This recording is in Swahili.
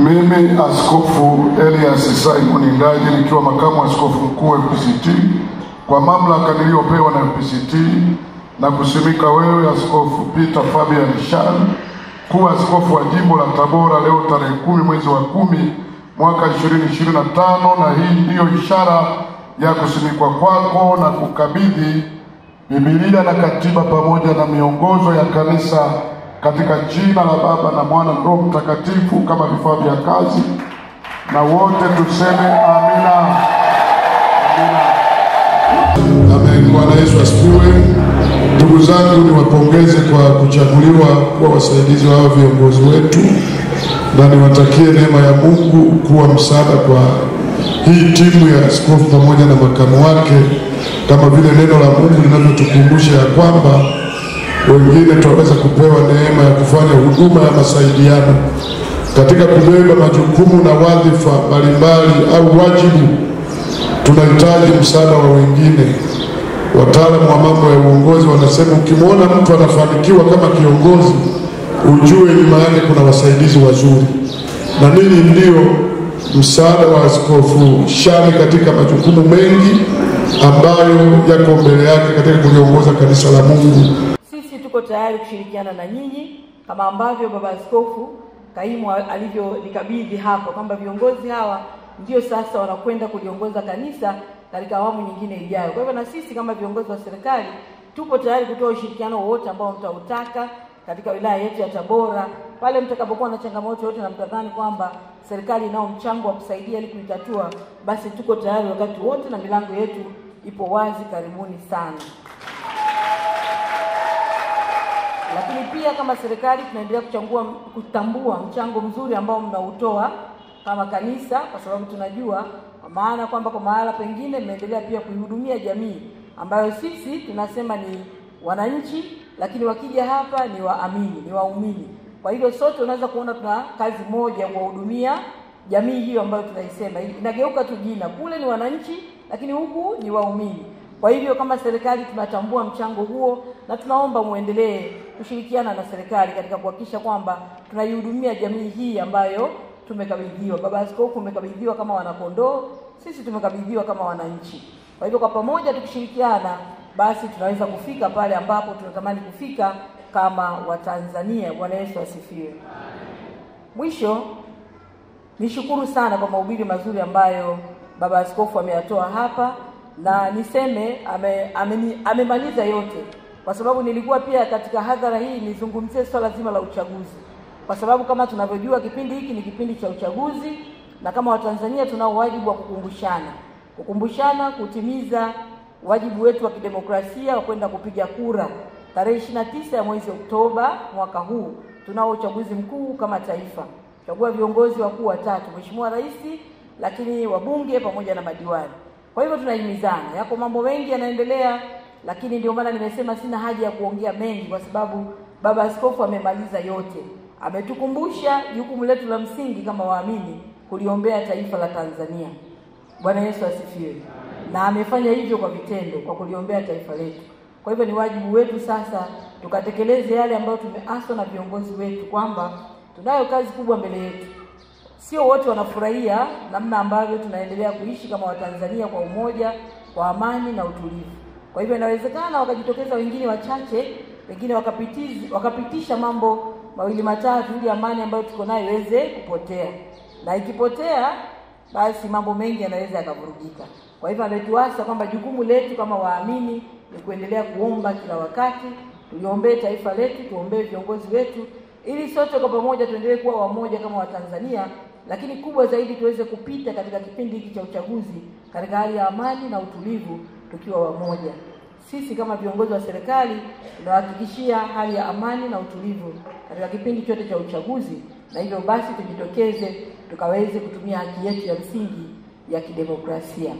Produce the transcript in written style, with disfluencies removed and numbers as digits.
Mimi Askofu Elias Simon Ndaji nikiwa makamu askofu mkuu FPCT kwa mamlaka niliyopewa na FPCT na kusimika wewe Askofu Peter Fabian Shan kuwa askofu wa jimbo la Tabora leo tarehe 10 mwezi wa 10 mwaka 2025, na hii ndiyo ishara ya kusimikwa kwako na kukabidhi Biblia na katiba pamoja na miongozo ya kanisa katika jina la Baba na Mwana na Roho Mtakatifu kama vifaa vya kazi, na wote tuseme amina. Amina. Amen. Bwana Yesu asifiwe. Ndugu zangu, niwapongeze kwa kuchaguliwa kuwa wasaidizi wa viongozi wetu, na niwatakie neema ya Mungu kuwa msaada kwa hii timu ya askofu pamoja na makamu wake, kama vile neno la Mungu linavyotukumbusha ya kwamba wengine tunaweza kupewa neema ya kufanya huduma ya masaidiano katika kubeba majukumu na wadhifa mbalimbali au wajibu. Tunahitaji msaada wa wengine. Wataalamu wa mambo ya uongozi wanasema ukimwona mtu anafanikiwa kama kiongozi, ujue nyuma yake kuna wasaidizi wazuri, na nini ndio msaada wa Askofu Shani katika majukumu mengi ambayo yako mbele yake katika kuliongoza kanisa la Mungu. Sisi tuko tayari kushirikiana na nyinyi kama ambavyo baba askofu kaimu alivyonikabidhi hapo kwamba viongozi hawa ndio sasa wanakwenda kuliongoza kanisa katika awamu nyingine ijayo. Kwa hivyo na sisi kama viongozi wa serikali tupo tayari kutoa ushirikiano wote ambao mtautaka katika wilaya yetu ya Tabora pale mtakapokuwa na changamoto yote na mtadhani kwamba serikali inao mchango wa kusaidia ili kuitatua, basi tuko tayari wakati wote na milango yetu ipo wazi. Karibuni sana. Lakini pia kama serikali tunaendelea kutambua mchango mzuri ambao mnautoa kama kanisa, kwa sababu tunajua maana kwamba kwa mahala pengine mmeendelea pia kuihudumia jamii ambayo sisi tunasema ni wananchi, lakini wakija hapa ni waamini, ni waumini. Kwa hivyo sote tunaweza kuona tuna kazi moja ya kuhudumia jamii hiyo ambayo tunaisema. Inageuka tu jina, kule ni wananchi lakini huku ni waumini. Kwa hivyo kama serikali tunatambua mchango huo na tunaomba muendelee kushirikiana na serikali katika kuhakikisha kwamba tunaihudumia jamii hii ambayo tumekabidhiwa. Baba askofu umekabidhiwa kama wanakondoo, sisi tumekabidhiwa kama wananchi. Kwa hivyo kwa pamoja tukishirikiana, basi tunaweza kufika pale ambapo tunatamani kufika kama Watanzania. Bwana Yesu asifiwe. Mwisho, nishukuru sana kwa mahubiri mazuri ambayo baba askofu ameyatoa hapa, na niseme amemaliza yote, kwa sababu nilikuwa pia katika hadhara hii nizungumzie swala zima la uchaguzi, kwa sababu kama tunavyojua kipindi hiki ni kipindi cha uchaguzi, na kama Watanzania tunao wajibu wa kukumbushana kutimiza wajibu wetu wa kidemokrasia wa kwenda kupiga kura tarehe 29 ya mwezi Oktoba mwaka huu. Tunao uchaguzi mkuu kama taifa, chagua viongozi wakuu watatu, Mheshimiwa Rais, lakini wabunge pamoja na madiwani. Kwa hivyo tunahimizana, yako mambo mengi yanaendelea, lakini ndio maana nimesema sina haja ya kuongea mengi, kwa sababu baba askofu amemaliza yote. Ametukumbusha jukumu letu la msingi kama waamini kuliombea taifa la Tanzania. Bwana Yesu asifiwe. Na amefanya hivyo kwa vitendo, kwa kuliombea taifa letu. Kwa hivyo ni wajibu wetu sasa tukatekeleze yale ambayo tumeaswa na viongozi wetu kwamba tunayo kazi kubwa mbele yetu. Sio wote wanafurahia namna ambavyo tunaendelea kuishi kama Watanzania kwa umoja, kwa amani na utulivu. Kwa hivyo inawezekana wakajitokeza wengine wachache, wengine wakapitisha mambo mawili matatu ili amani ambayo tuko nayo iweze kupotea. Na ikipotea, basi mambo mengi yanaweza yakavurugika. Kwa hivyo ametuasa kwamba jukumu letu kama waamini ni kuendelea kuomba kila wakati, tuliombee taifa letu, tuombee viongozi wetu, ili sote kwa pamoja tuendelee kuwa wamoja kama Watanzania, lakini kubwa zaidi tuweze kupita katika kipindi hiki cha uchaguzi katika hali ya amani na utulivu tukiwa wamoja. Sisi kama viongozi wa serikali tunahakikishia hali ya amani na utulivu katika kipindi chote cha uchaguzi, na hivyo basi tujitokeze tukaweze kutumia haki yetu ya msingi ya kidemokrasia.